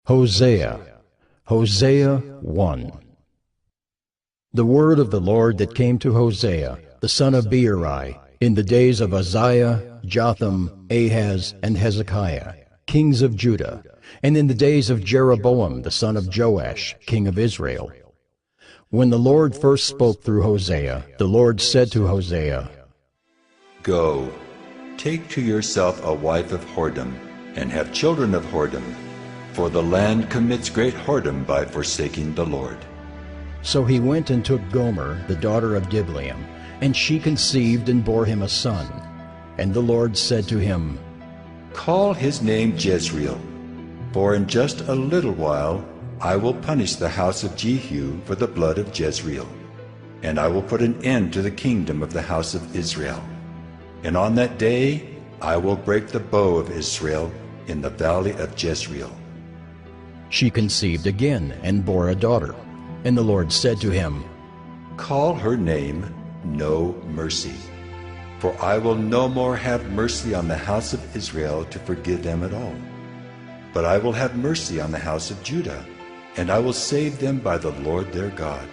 HOSEA, Hosea 1. The word of the Lord that came to Hosea, the son of Beeri, in the days of Uzziah, Jotham, Ahaz, and Hezekiah, kings of Judah, and in the days of Jeroboam, the son of Joash, king of Israel. When the Lord first spoke through Hosea, the Lord said to Hosea, Go, take to yourself a wife of whoredom, and have children of whoredom, for the land commits great whoredom by forsaking the Lord. So he went and took Gomer, the daughter of Diblaim, and she conceived and bore him a son. And the Lord said to him, Call his name Jezreel, for in just a little while I will punish the house of Jehu for the blood of Jezreel, and I will put an end to the kingdom of the house of Israel. And on that day I will break the bow of Israel in the valley of Jezreel. She conceived again and bore a daughter. And the Lord said to him, Call her name No Mercy, for I will no more have mercy on the house of Israel to forgive them at all. But I will have mercy on the house of Judah, and I will save them by the Lord their God.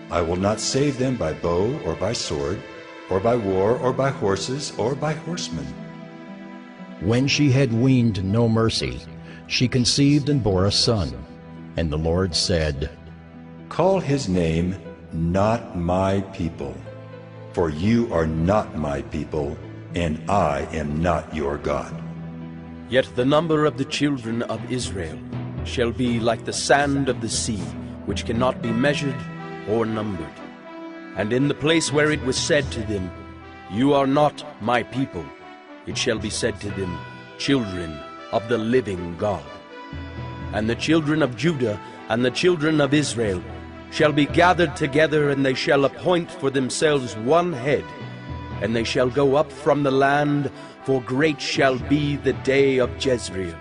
I will not save them by bow or by sword, or by war, or by horses, or by horsemen. When she had weaned No Mercy, she conceived and bore a son. And the Lord said, Call his name Not My People, for you are not my people, and I am not your God. Yet the number of the children of Israel shall be like the sand of the sea, which cannot be measured or numbered. And in the place where it was said to them, You are not my people, it shall be said to them, Children of the living God. And the children of Judah and the children of Israel shall be gathered together, and they shall appoint for themselves one head, and they shall go up from the land, for great shall be the day of Jezreel.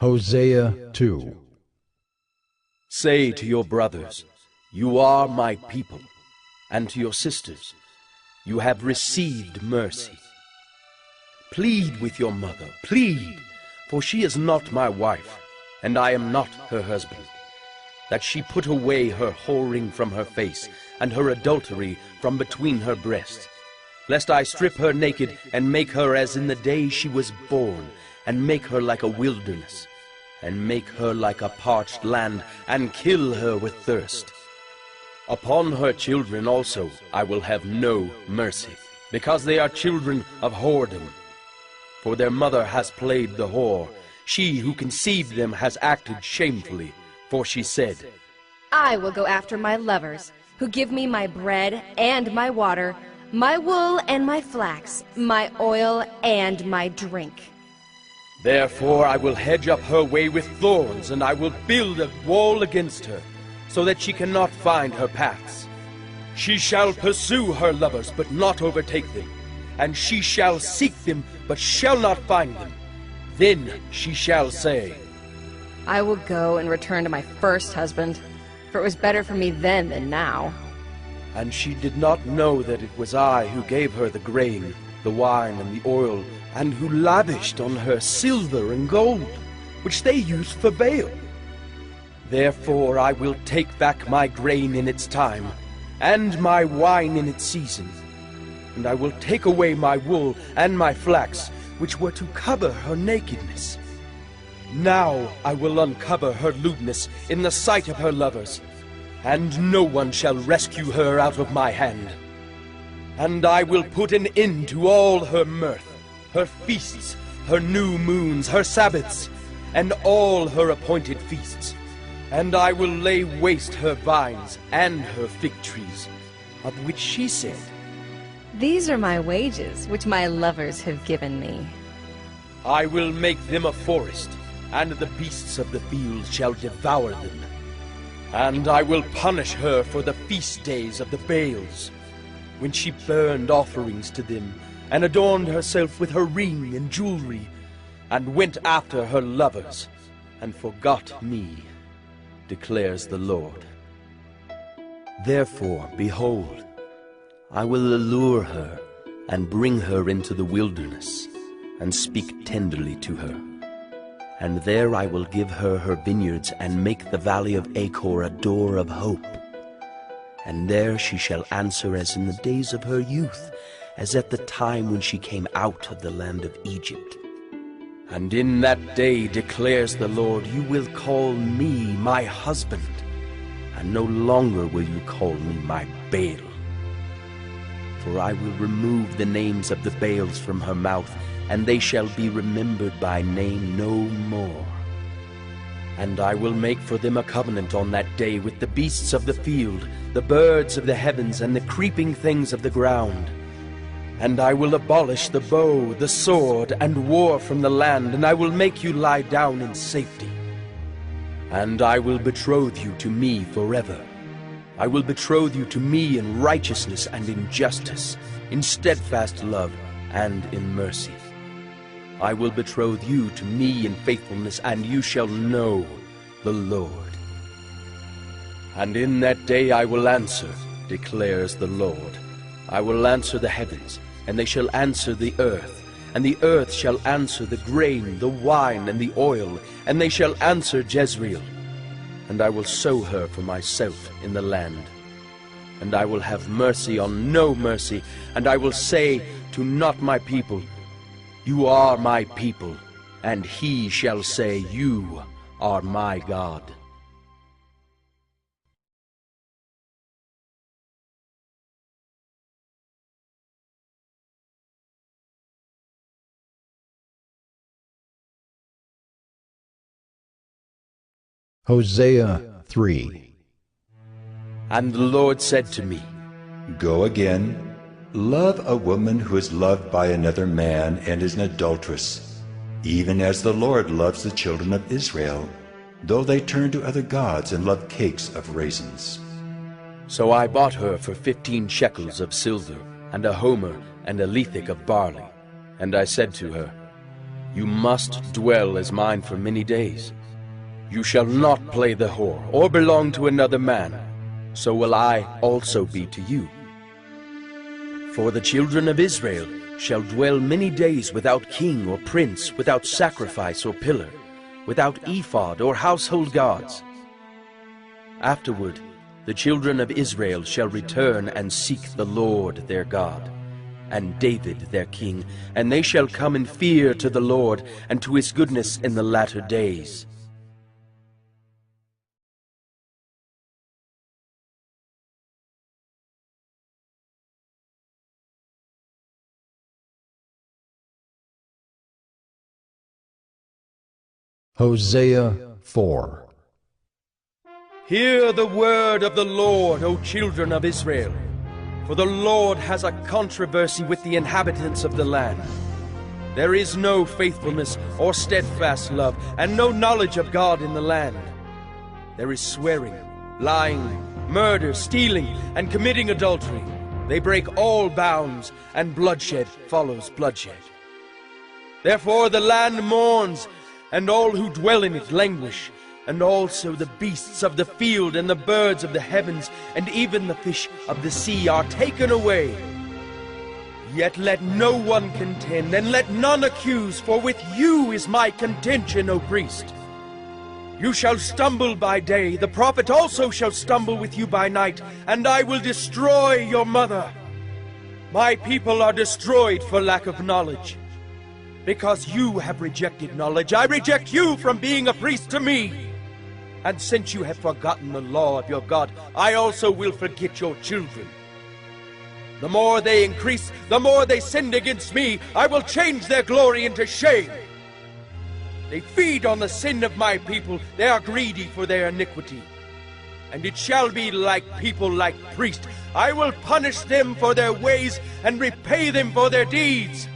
Hosea 2. Say to your brothers, You are my people, and to your sisters, You have received mercy. Plead with your mother, plead, for she is not my wife, and I am not her husband, that she put away her whoring from her face, and her adultery from between her breasts, lest I strip her naked, and make her as in the day she was born, and make her like a wilderness, and make her like a parched land, and kill her with thirst. Upon her children also I will have no mercy, because they are children of whoredom. For their mother has played the whore, she who conceived them has acted shamefully, for she said, I will go after my lovers, who give me my bread and my water, my wool and my flax, my oil and my drink. Therefore I will hedge up her way with thorns, and I will build a wall against her, so that she cannot find her paths. She shall pursue her lovers, but not overtake them, and she shall seek them, but shall not find them. Then she shall say, I will go and return to my first husband, for it was better for me then than now. And she did not know that it was I who gave her the grain, the wine, and the oil, and who lavished on her silver and gold, which they used for Baal. Therefore I will take back my grain in its time, and my wine in its season, and I will take away my wool and my flax, which were to cover her nakedness. Now I will uncover her lewdness in the sight of her lovers, and no one shall rescue her out of my hand. And I will put an end to all her mirth, her feasts, her new moons, her Sabbaths, and all her appointed feasts. And I will lay waste her vines and her fig trees, of which she said, These are my wages, which my lovers have given me. I will make them a forest, and the beasts of the field shall devour them. And I will punish her for the feast days of the Baals, when she burned offerings to them, and adorned herself with her ring and jewelry, and went after her lovers, and forgot me. declares the Lord. Therefore, behold, I will allure her and bring her into the wilderness and speak tenderly to her. And there I will give her her vineyards and make the valley of Achor a door of hope. And there she shall answer as in the days of her youth, as at the time when she came out of the land of Egypt. And in that day, declares the Lord, you will call me my husband, and no longer will you call me my Baal. For I will remove the names of the Baals from her mouth, and they shall be remembered by name no more. And I will make for them a covenant on that day with the beasts of the field, the birds of the heavens, and the creeping things of the ground. And I will abolish the bow, the sword, and war from the land, and I will make you lie down in safety. And I will betroth you to me forever. I will betroth you to me in righteousness and in justice, in steadfast love and in mercy. I will betroth you to me in faithfulness, and you shall know the Lord. And in that day I will answer, declares the Lord. I will answer the heavens, and they shall answer the earth, and the earth shall answer the grain, the wine, and the oil, and they shall answer Jezreel. And I will sow her for myself in the land. And I will have mercy on no mercy, and I will say to not my people, you are my people, and he shall say, you are my God. Hosea 3. And the Lord said to me, Go again, love a woman who is loved by another man and is an adulteress, even as the Lord loves the children of Israel, though they turn to other gods and love cakes of raisins. So I bought her for 15 shekels of silver, and a homer and a lethek of barley. And I said to her, you must dwell as mine for many days. You shall not play the whore, or belong to another man. So will I also be to you. For the children of Israel shall dwell many days without king or prince, without sacrifice or pillar, without ephod or household gods. Afterward, the children of Israel shall return and seek the Lord their God, and David their king, and they shall come in fear to the Lord, and to his goodness in the latter days. Hosea 4. Hear the word of the Lord, O children of Israel. For the Lord has a controversy with the inhabitants of the land. There is no faithfulness or steadfast love, and no knowledge of God in the land. There is swearing, lying, murder, stealing, and committing adultery. They break all bounds, and bloodshed follows bloodshed. Therefore the land mourns, and all who dwell in it languish, and also the beasts of the field and the birds of the heavens, and even the fish of the sea are taken away. Yet let no one contend, and let none accuse, for with you is my contention, O priest. You shall stumble by day, the prophet also shall stumble with you by night, and I will destroy your mother. My people are destroyed for lack of knowledge. Because you have rejected knowledge, I reject you from being a priest to me. And since you have forgotten the law of your God, I also will forget your children. The more they increase, the more they sinned against me. I will change their glory into shame. They feed on the sin of my people. They are greedy for their iniquity. And it shall be like people like priests. I will punish them for their ways and repay them for their deeds.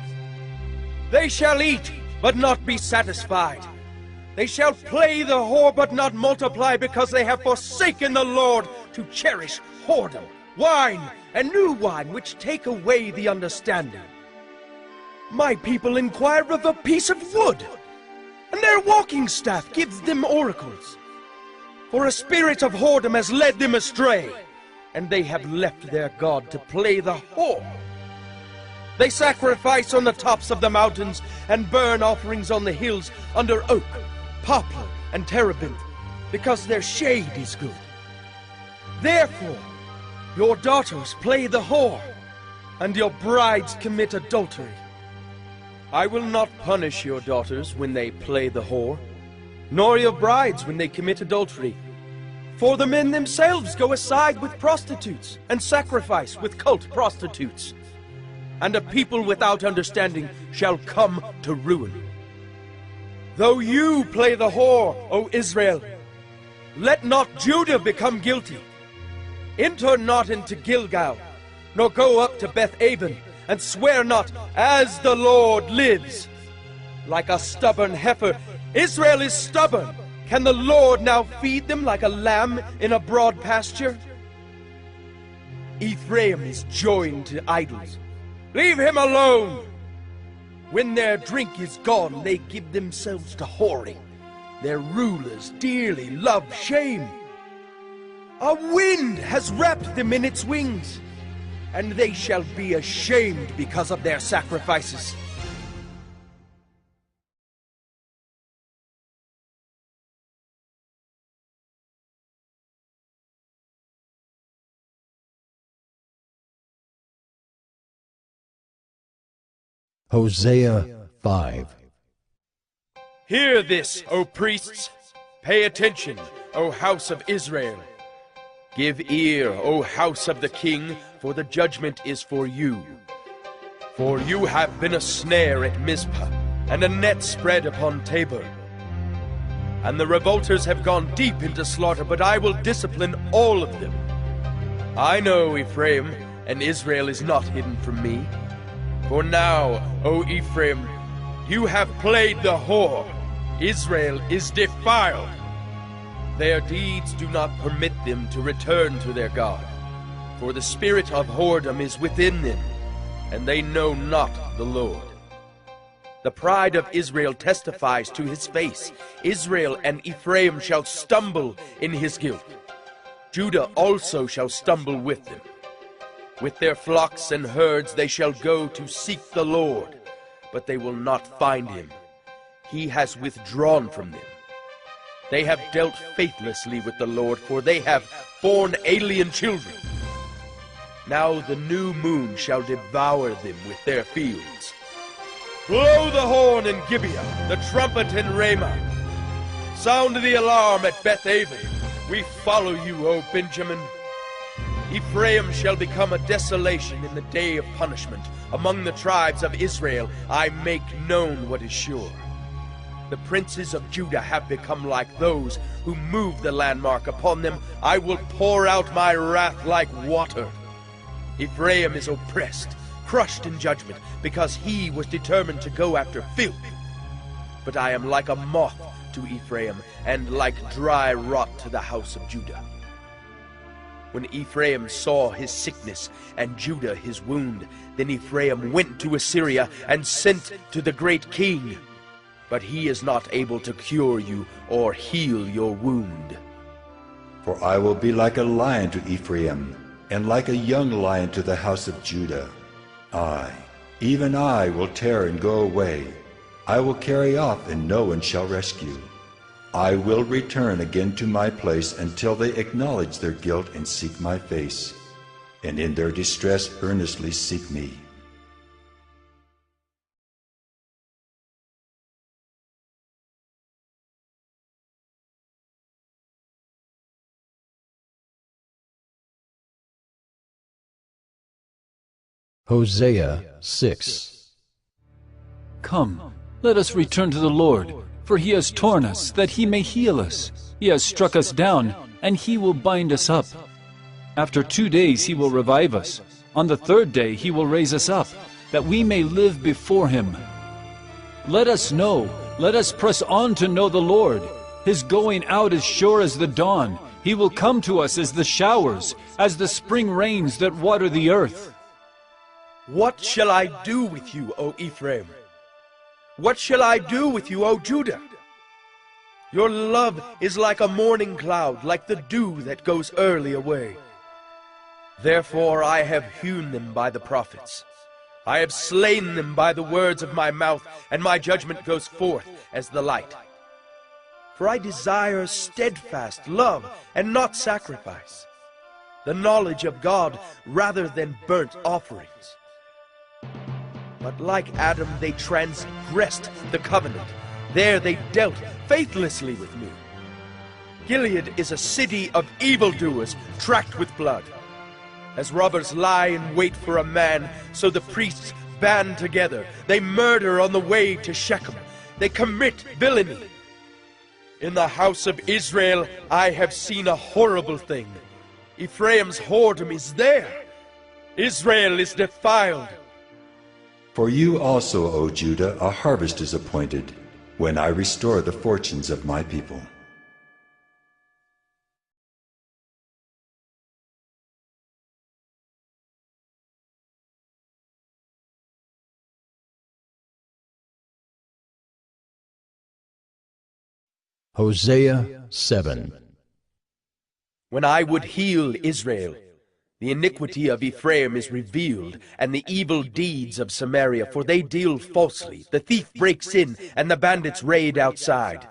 They shall eat, but not be satisfied. They shall play the whore, but not multiply, because they have forsaken the Lord to cherish whoredom, wine, and new wine, which take away the understanding. My people inquire of a piece of wood, and their walking staff gives them oracles. For a spirit of whoredom has led them astray, and they have left their God to play the whore. They sacrifice on the tops of the mountains and burn offerings on the hills under oak, poplar, and terebinth, because their shade is good. Therefore, your daughters play the whore, and your brides commit adultery. I will not punish your daughters when they play the whore, nor your brides when they commit adultery. For the men themselves go aside with prostitutes, and sacrifice with cult prostitutes. And a people without understanding shall come to ruin. Though you play the whore, O Israel, let not Judah become guilty. Enter not into Gilgal, nor go up to Beth-aven, and swear not, as the Lord lives. Like a stubborn heifer, Israel is stubborn. Can the Lord now feed them like a lamb in a broad pasture? Ephraim is joined to idols. Leave him alone! When their drink is gone, they give themselves to whoring. Their rulers dearly love shame. A wind has wrapped them in its wings, and they shall be ashamed because of their sacrifices. Hosea 5. Hear this, O priests! Pay attention, O house of Israel! Give ear, O house of the king, for the judgment is for you. For you have been a snare at Mizpah, and a net spread upon Tabor. And the revolters have gone deep into slaughter, but I will discipline all of them. I know Ephraim, and Israel is not hidden from me. For now, O Ephraim, you have played the whore. Israel is defiled. Their deeds do not permit them to return to their God. For the spirit of whoredom is within them, and they know not the Lord. The pride of Israel testifies to his face. Israel and Ephraim shall stumble in his guilt. Judah also shall stumble with them. With their flocks and herds they shall go to seek the Lord, but they will not find him. He has withdrawn from them. They have dealt faithlessly with the Lord, for they have borne alien children. Now the new moon shall devour them with their fields. Blow the horn in Gibeah, the trumpet in Ramah. Sound the alarm at Beth-aven. We follow you, O Benjamin. Ephraim shall become a desolation in the day of punishment. Among the tribes of Israel I make known what is sure. The princes of Judah have become like those who move the landmark upon them. I will pour out my wrath like water. Ephraim is oppressed, crushed in judgment, because he was determined to go after filth. But I am like a moth to Ephraim, and like dry rot to the house of Judah. When Ephraim saw his sickness, and Judah his wound, then Ephraim went to Assyria, and sent to the great king. But he is not able to cure you, or heal your wound. For I will be like a lion to Ephraim, and like a young lion to the house of Judah. I, even I, will tear and go away. I will carry off, and no one shall rescue. I will return again to my place until they acknowledge their guilt and seek my face, and in their distress earnestly seek me. Hosea 6. Come, let us return to the Lord, for he has torn us, that he may heal us. He has struck us down, and he will bind us up. After 2 days he will revive us. On the 3rd day he will raise us up, that we may live before him. Let us know, let us press on to know the Lord. His going out is sure as the dawn. He will come to us as the showers, as the spring rains that water the earth. What shall I do with you, O Ephraim? What shall I do with you, O Judah? Your love is like a morning cloud, like the dew that goes early away. Therefore I have hewn them by the prophets. I have slain them by the words of my mouth, and my judgment goes forth as the light. For I desire steadfast love and not sacrifice, the knowledge of God rather than burnt offerings. But like Adam they transgressed the covenant. There they dealt faithlessly with me. Gilead is a city of evildoers tracked with blood. As robbers lie in wait for a man, so the priests band together. They murder on the way to Shechem. They commit villainy. In the house of Israel I have seen a horrible thing. Ephraim's whoredom is there. Israel is defiled. For you also, O Judah, a harvest is appointed, when I restore the fortunes of my people. Hosea 7. When I would heal Israel, the iniquity of Ephraim is revealed, and the evil deeds of Samaria, for they deal falsely. The thief breaks in, and the bandits raid outside.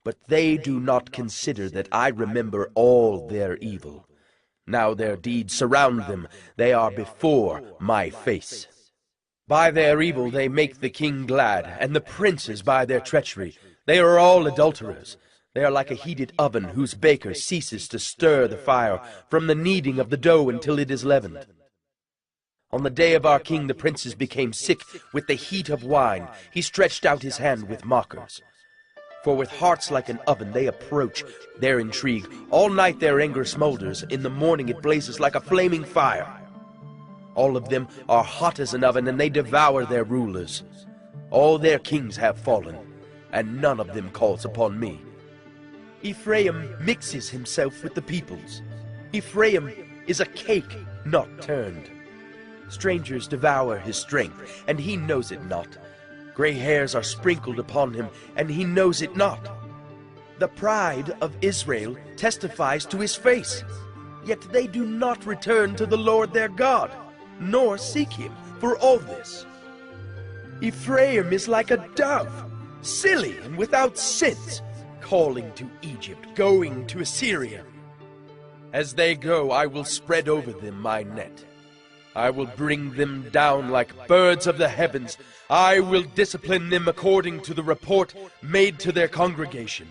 But they do not consider that I remember all their evil. Now their deeds surround them. They are before my face. By their evil they make the king glad, and the princes by their treachery. They are all adulterers. They are like a heated oven whose baker ceases to stir the fire from the kneading of the dough until it is leavened. On the day of our king the princes became sick with the heat of wine. He stretched out his hand with mockers. For with hearts like an oven they approach their intrigue. All night their anger smolders. In the morning it blazes like a flaming fire. All of them are hot as an oven, and they devour their rulers. All their kings have fallen, and none of them calls upon me. Ephraim mixes himself with the peoples. Ephraim is a cake not turned. Strangers devour his strength, and he knows it not. Gray hairs are sprinkled upon him, and he knows it not. The pride of Israel testifies to his face, yet they do not return to the Lord their God, nor seek him for all this. Ephraim is like a dove, silly and without sense, calling to Egypt, going to Assyria. As they go, I will spread over them my net. I will bring them down like birds of the heavens. I will discipline them according to the report made to their congregation.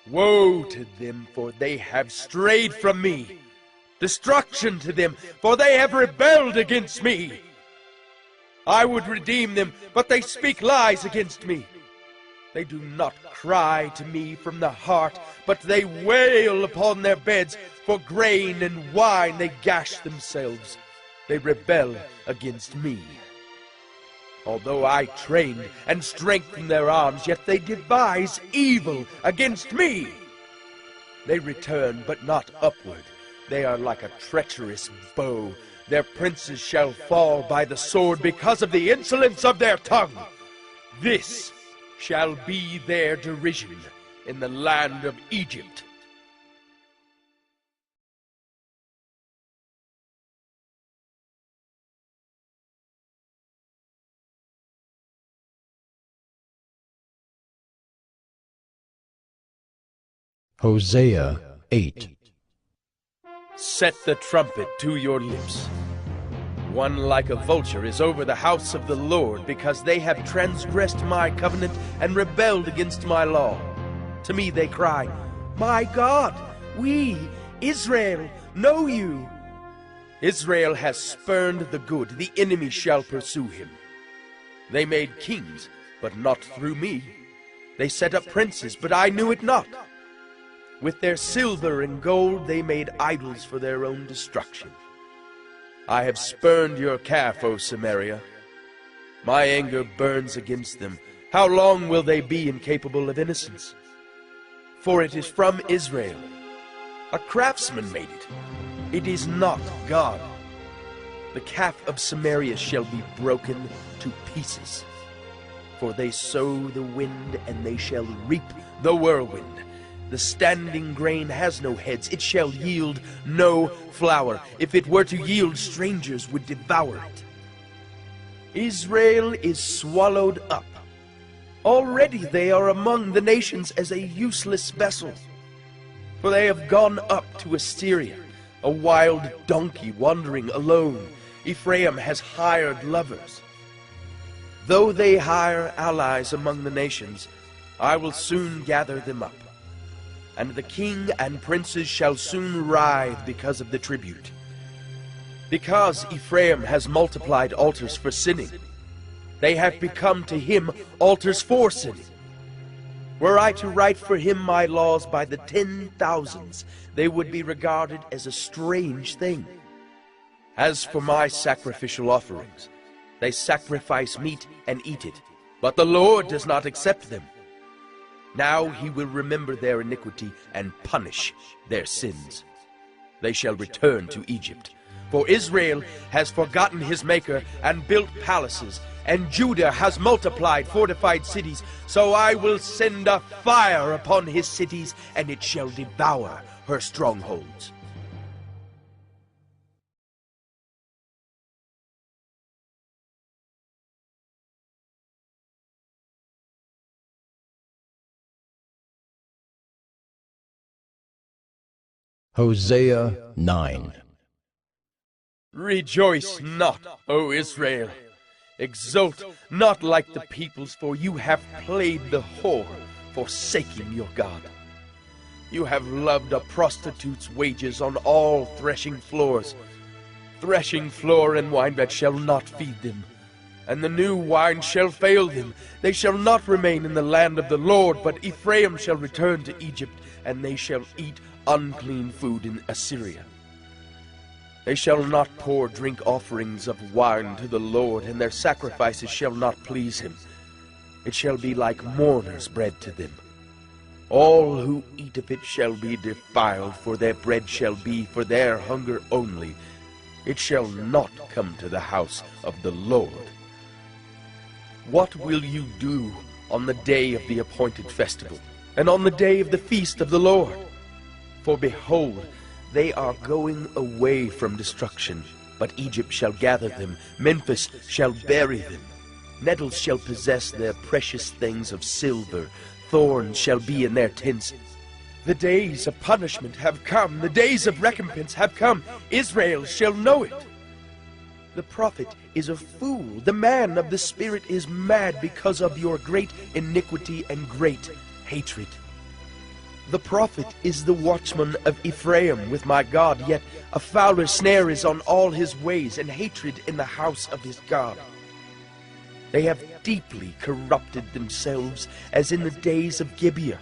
Woe to them, for they have strayed from me. Destruction to them, for they have rebelled against me. I would redeem them, but they speak lies against me. They do not cry to me from the heart, but they wail upon their beds. For grain and wine they gash themselves. They rebel against me. Although I trained and strengthened their arms, yet they devise evil against me. They return, but not upward. They are like a treacherous bow. Their princes shall fall by the sword because of the insolence of their tongue. This shall be their derision in the land of Egypt. Hosea 8. Set the trumpet to your lips. One like a vulture is over the house of the Lord, because they have transgressed my covenant and rebelled against my law. To me they cry, My God, we, Israel, know you. Israel has spurned the good, the enemy shall pursue him. They made kings, but not through me. They set up princes, but I knew it not. With their silver and gold they made idols for their own destruction. I have spurned your calf, O Samaria. My anger burns against them. How long will they be incapable of innocence? For it is from Israel. A craftsman made it. It is not God. The calf of Samaria shall be broken to pieces. For they sow the wind, and they shall reap the whirlwind. The standing grain has no heads, it shall yield no flour. If it were to yield, strangers would devour it. Israel is swallowed up. Already they are among the nations as a useless vessel. For they have gone up to Assyria, a wild donkey wandering alone. Ephraim has hired lovers. Though they hire allies among the nations, I will soon gather them up. And the king and princes shall soon writhe because of the tribute. Because Ephraim has multiplied altars for sinning, they have become to him altars for sinning. Were I to write for him my laws by the 10,000s, they would be regarded as a strange thing. As for my sacrificial offerings, they sacrifice meat and eat it, but the Lord does not accept them. Now he will remember their iniquity and punish their sins. They shall return to Egypt. For Israel has forgotten his Maker and built palaces, and Judah has multiplied fortified cities. So I will send a fire upon his cities, and it shall devour her strongholds. Hosea 9. Rejoice not, O Israel. Exult not like the peoples, for you have played the whore, forsaking your God. You have loved a prostitute's wages on all threshing floors. Threshing floor and winebed shall not feed them, and the new wine shall fail them. They shall not remain in the land of the Lord, but Ephraim shall return to Egypt, and they shall eat unclean food in Assyria. They shall not pour drink offerings of wine to the Lord, and their sacrifices shall not please him. It shall be like mourners' bread to them. All who eat of it shall be defiled, for their bread shall be for their hunger only. It shall not come to the house of the Lord. What will you do on the day of the appointed festival, and on the day of the feast of the Lord? For behold, they are going away from destruction, but Egypt shall gather them, Memphis shall bury them. Nettles shall possess their precious things of silver, thorns shall be in their tents. The days of punishment have come, the days of recompense have come. Israel shall know it. The prophet is a fool, the man of the spirit is mad because of your great iniquity and great hatred. The prophet is the watchman of Ephraim with my God, yet a fowler snare is on all his ways, and hatred in the house of his God. They have deeply corrupted themselves, as in the days of Gibeah.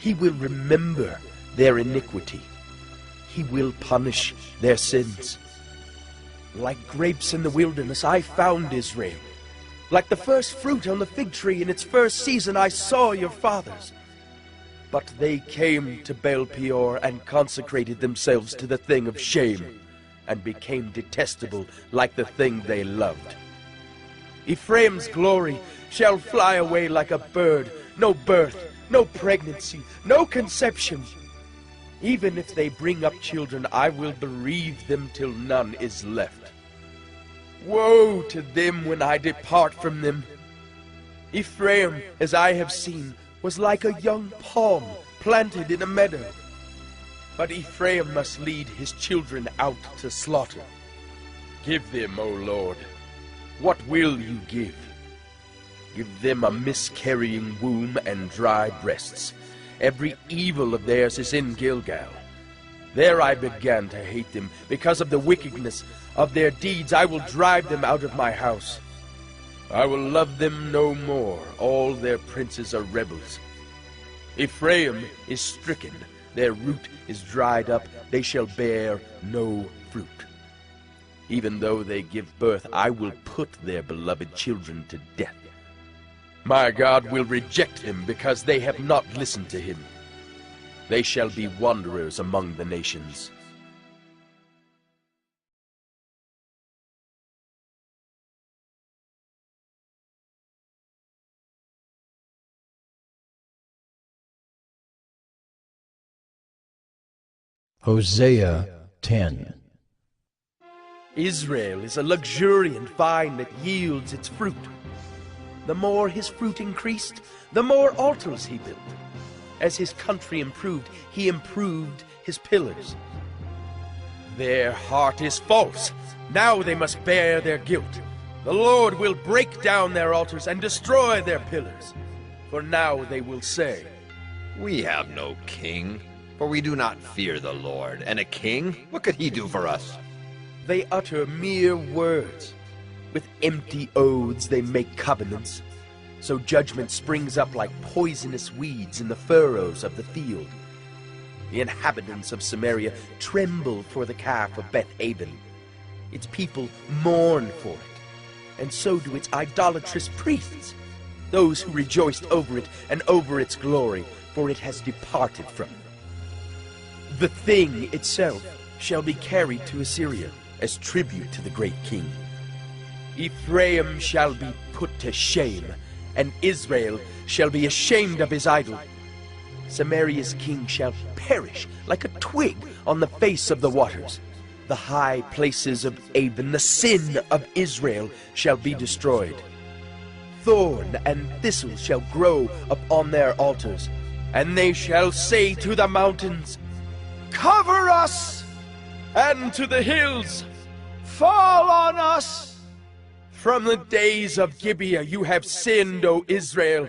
He will remember their iniquity. He will punish their sins. Like grapes in the wilderness, I found Israel. Like the first fruit on the fig tree in its first season, I saw your fathers. But they came to Baal Peor and consecrated themselves to the thing of shame, and became detestable like the thing they loved. Ephraim's glory shall fly away like a bird, no birth, no pregnancy, no conception. Even if they bring up children, I will bereave them till none is left. Woe to them when I depart from them! Ephraim, as I have seen, was like a young palm planted in a meadow. But Ephraim must lead his children out to slaughter. Give them, O Lord, what will you give? Give them a miscarrying womb and dry breasts. Every evil of theirs is in Gilgal. There I began to hate them. Because of the wickedness of their deeds, I will drive them out of my house. I will love them no more. All their princes are rebels. Ephraim is stricken, their root is dried up, they shall bear no fruit. Even though they give birth, I will put their beloved children to death. My God will reject them because they have not listened to him. They shall be wanderers among the nations. Hosea 10. Israel is a luxuriant vine that yields its fruit. The more his fruit increased, the more altars he built. As his country improved, he improved his pillars. Their heart is false. Now they must bear their guilt. The Lord will break down their altars and destroy their pillars. For now they will say, "We have no king, for we do not fear the Lord. And a king? What could he do for us?" They utter mere words. With empty oaths they make covenants. So judgment springs up like poisonous weeds in the furrows of the field. The inhabitants of Samaria tremble for the calf of Beth-aven. Its people mourn for it, and so do its idolatrous priests, those who rejoiced over it and over its glory, for it has departed from them. The thing itself shall be carried to Assyria as tribute to the great king. Ephraim shall be put to shame, and Israel shall be ashamed of his idol. Samaria's king shall perish like a twig on the face of the waters. The high places of Avon, the sin of Israel, shall be destroyed. Thorn and thistle shall grow upon their altars, and they shall say to the mountains, "Cover us!" and to the hills, "Fall on us!" From the days of Gibeah you have sinned, O Israel.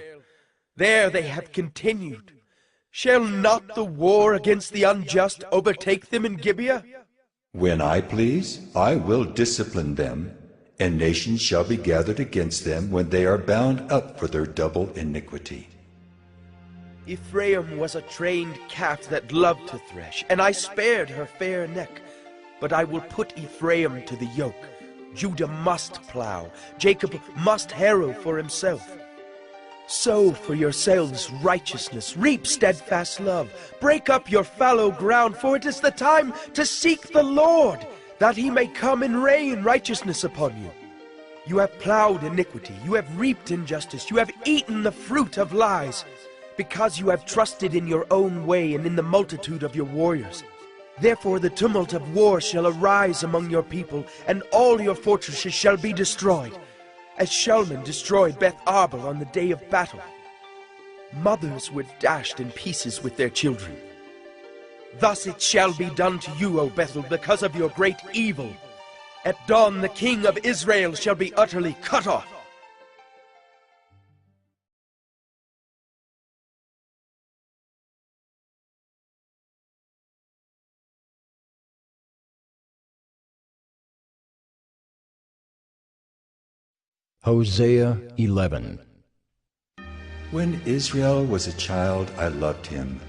There they have continued. Shall not the war against the unjust overtake them in Gibeah? When I please, I will discipline them, and nations shall be gathered against them when they are bound up for their double iniquity. Ephraim was a trained calf that loved to thresh, and I spared her fair neck. But I will put Ephraim to the yoke. Judah must plow, Jacob must harrow for himself. Sow for yourselves righteousness, reap steadfast love. Break up your fallow ground, for it is the time to seek the Lord, that he may come and rain righteousness upon you. You have plowed iniquity, you have reaped injustice, you have eaten the fruit of lies, because you have trusted in your own way and in the multitude of your warriors. Therefore the tumult of war shall arise among your people, and all your fortresses shall be destroyed, as Shalman destroyed Beth Arbel on the day of battle. Mothers were dashed in pieces with their children. Thus it shall be done to you, O Bethel, because of your great evil. At dawn the king of Israel shall be utterly cut off. Hosea 11. When Israel was a child, I loved him,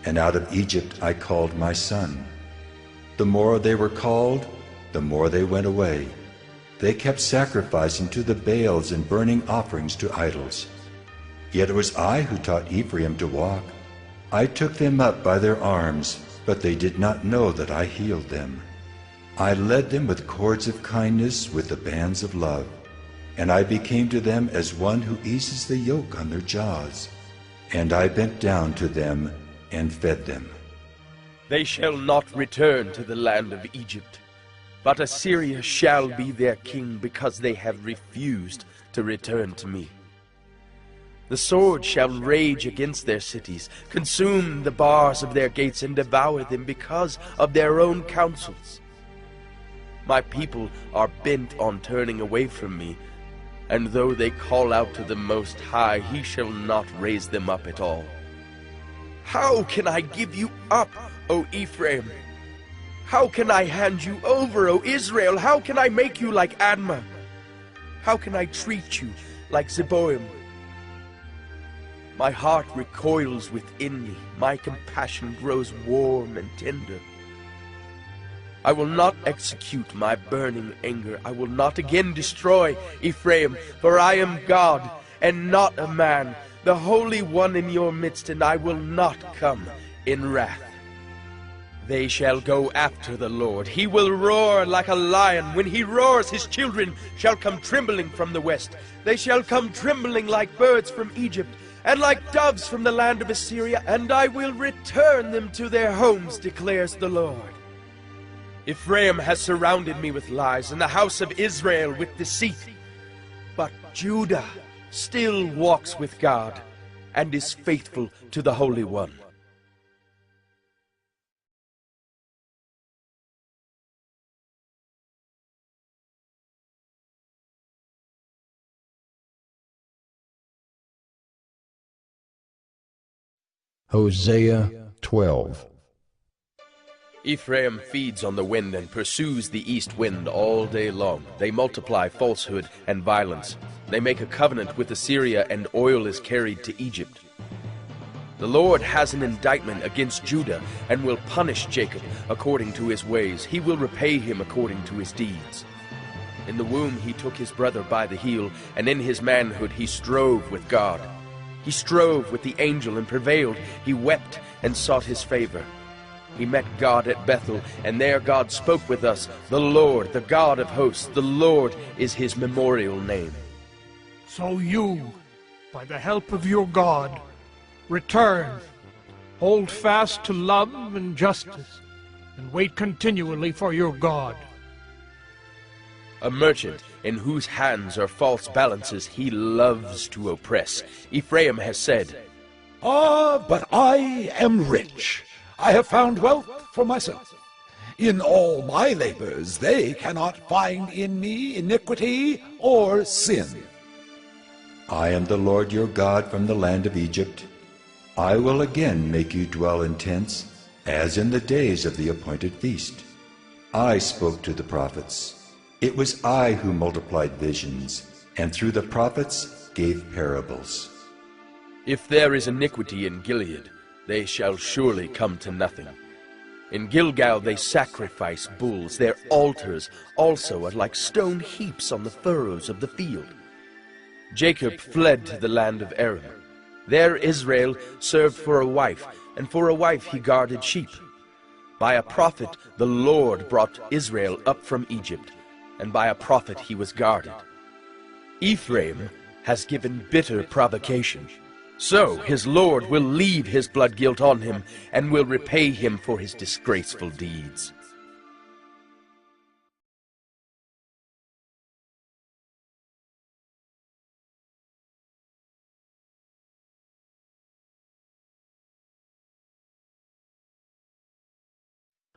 and out of Egypt I called my son. The more they were called, the more they went away. They kept sacrificing to the Baals and burning offerings to idols. Yet it was I who taught Ephraim to walk. I took them up by their arms, but they did not know that I healed them. I led them with cords of kindness, with the bands of love. And I became to them as one who eases the yoke on their jaws. And I bent down to them and fed them. They shall not return to the land of Egypt, but Assyria shall be their king, because they have refused to return to me. The sword shall rage against their cities, consume the bars of their gates, and devour them because of their own counsels. My people are bent on turning away from me, and though they call out to the Most High, he shall not raise them up at all. How can I give you up, O Ephraim? How can I hand you over, O Israel? How can I make you like Admah? How can I treat you like Zeboim? My heart recoils within me. My compassion grows warm and tender. I will not execute my burning anger. I will not again destroy Ephraim, for I am God and not a man, the Holy One in your midst, and I will not come in wrath. They shall go after the Lord. He will roar like a lion. When he roars, his children shall come trembling from the west. They shall come trembling like birds from Egypt. and like doves from the land of Assyria, and I will return them to their homes, declares the Lord. Ephraim has surrounded me with lies, and the house of Israel with deceit. But Judah still walks with God, and is faithful to the Holy One. Hosea 12. Ephraim feeds on the wind and pursues the east wind all day long. They multiply falsehood and violence. They make a covenant with Assyria, and oil is carried to Egypt. The Lord has an indictment against Judah and will punish Jacob according to his ways. He will repay him according to his deeds. In the womb he took his brother by the heel, and in his manhood he strove with God. He strove with the angel and prevailed. He wept and sought his favor. He met God at Bethel, and there God spoke with us. The Lord, the God of hosts, the Lord is his memorial name. So you, by the help of your God, return, hold fast to love and justice, and wait continually for your God. A merchant in whose hands are false balances he loves to oppress. Ephraim has said, But I am rich. I have found wealth for myself. In all my labors they cannot find in me iniquity or sin. I am the Lord your God from the land of Egypt. I will again make you dwell in tents, as in the days of the appointed feast. I spoke to the prophets. It was I who multiplied visions, and through the prophets gave parables. If there is iniquity in Gilead, they shall surely come to nothing. In Gilgal they sacrifice bulls. Their altars also are like stone heaps on the furrows of the field. Jacob fled to the land of Aram. There Israel served for a wife, and for a wife he guarded sheep. By a prophet the Lord brought Israel up from Egypt, and by a prophet he was guarded. Ephraim has given bitter provocation. So his Lord will leave his blood guilt on him, and will repay him for his disgraceful deeds.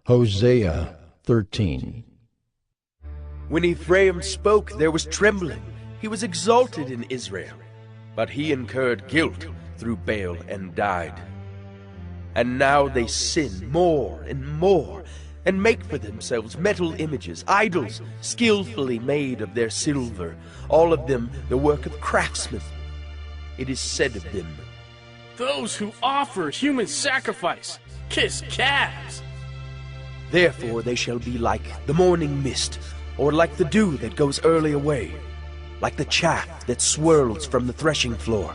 Hosea 13. When Ephraim spoke, there was trembling. He was exalted in Israel, but he incurred guilt through Baal and died. And now they sin more and more, and make for themselves metal images, idols skillfully made of their silver, all of them the work of craftsmen. It is said of them, Those who offer human sacrifice kiss calves. Therefore they shall be like the morning mist, or like the dew that goes early away, like the chaff that swirls from the threshing floor,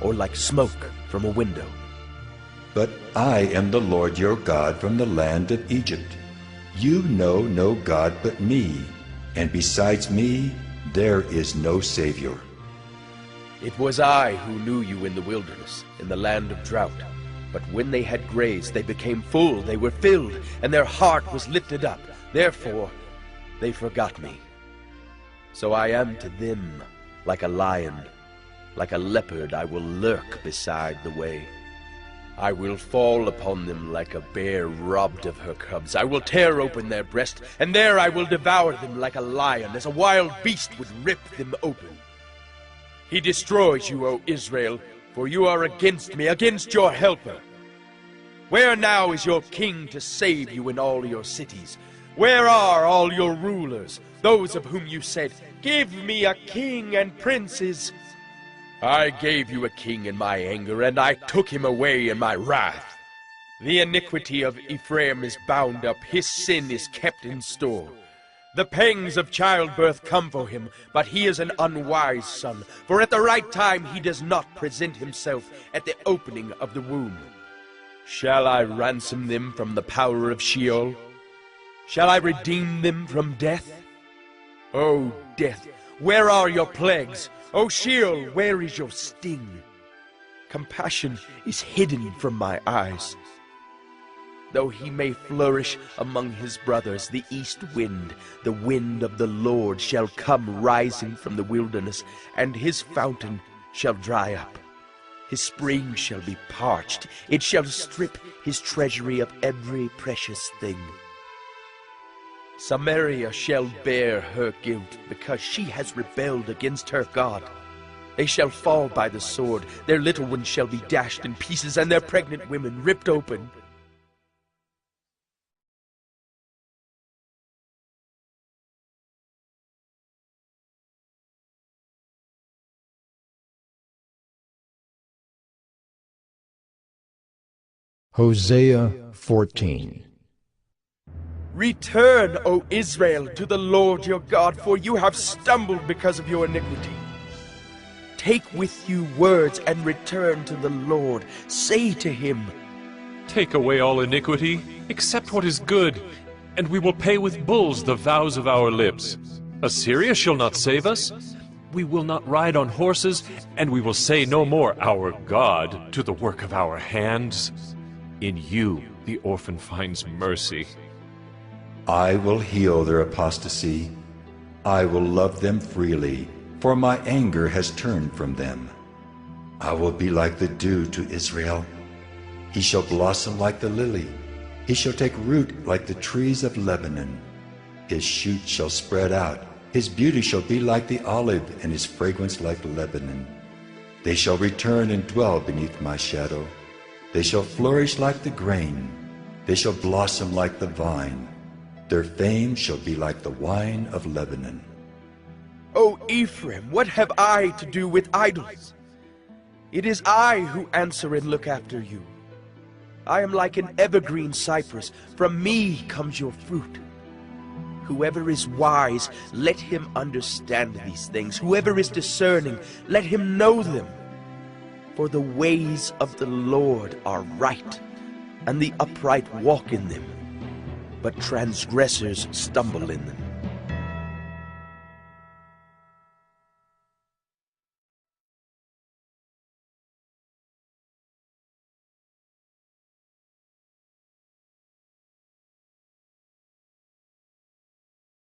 or like smoke from a window. But I am the Lord your God from the land of Egypt. You know no God but me, and besides me there is no Savior. It was I who knew you in the wilderness, in the land of drought. But when they had grazed, they became full, they were filled, and their heart was lifted up. Therefore they forgot me. So I am to them like a lion. Like a leopard I will lurk beside the way. I will fall upon them like a bear robbed of her cubs. I will tear open their breast, and there I will devour them like a lion, as a wild beast would rip them open. He destroys you, O Israel, for you are against me, against your helper. Where now is your king to save you in all your cities? Where are all your rulers, those of whom you said, Give me a king and princes? I gave you a king in my anger, and I took him away in my wrath. The iniquity of Ephraim is bound up, his sin is kept in store. The pangs of childbirth come for him, but he is an unwise son, for at the right time he does not present himself at the opening of the womb. Shall I ransom them from the power of Sheol? Shall I redeem them from death? O death, where are your plagues? O Sheol, where is your sting? Compassion is hidden from my eyes. Though he may flourish among his brothers, the east wind, the wind of the Lord, shall come rising from the wilderness, and his fountain shall dry up. His spring shall be parched. It shall strip his treasury of every precious thing. Samaria shall bear her guilt, because she has rebelled against her God. They shall fall by the sword. Their little ones shall be dashed in pieces, and their pregnant women ripped open. Hosea 14. Return, O Israel, to the Lord your God, for you have stumbled because of your iniquity. Take with you words and return to the Lord. Say to him, Take away all iniquity, accept what is good, and we will pay with bulls the vows of our lips. Assyria shall not save us. We will not ride on horses, and we will say no more, Our God, to the work of our hands. In you the orphan finds mercy. I will heal their apostasy. I will love them freely, for my anger has turned from them. I will be like the dew to Israel. He shall blossom like the lily. He shall take root like the trees of Lebanon. His shoot shall spread out. His beauty shall be like the olive, and his fragrance like Lebanon. They shall return and dwell beneath my shadow. They shall flourish like the grain. They shall blossom like the vine. Their fame shall be like the wine of Lebanon. O Ephraim, what have I to do with idols? It is I who answer and look after you. I am like an evergreen cypress. From me comes your fruit. Whoever is wise, let him understand these things. Whoever is discerning, let him know them. For the ways of the Lord are right, and the upright walk in them, but transgressors stumble in them.